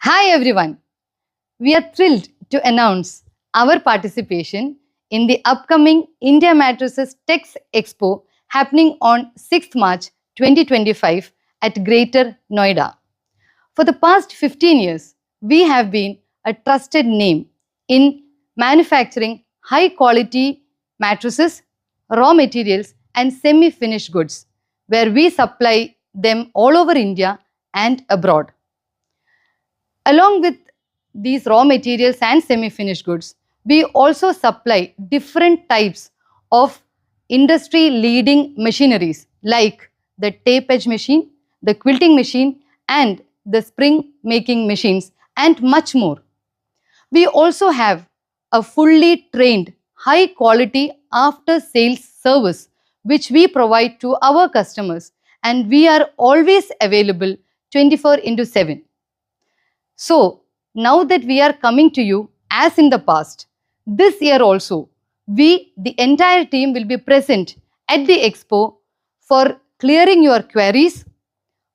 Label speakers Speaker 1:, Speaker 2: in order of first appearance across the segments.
Speaker 1: Hi everyone. We are thrilled to announce our participation in the upcoming India Mattresses Tech Expo happening on 6th March 2025 at Greater Noida. For the past 15 years, we have been a trusted name in manufacturing high quality mattresses, raw materials, and semi finished goods, where we supply them all over India and abroad. Along with these raw materials and semi-finished goods, we also supply different types of industry-leading machineries like the tape edge machine, the quilting machine, and the spring making machines, and much more. We also have a fully trained, high quality after sales service which we provide to our customers, and we are always available 24 into 7. So, now that we are coming to you as in the past, this year also, we, the entire team, will be present at the expo for clearing your queries,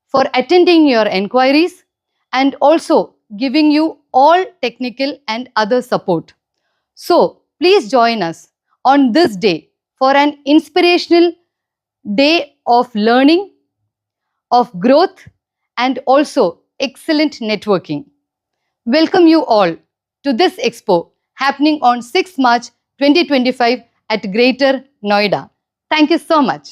Speaker 1: for attending your enquiries, and also giving you all technical and other support. So, please join us on this day for an inspirational day of learning, of growth, and also excellent networking. Welcome you all to this expo happening on 6th March 2025 at Greater Noida. Thank you so much.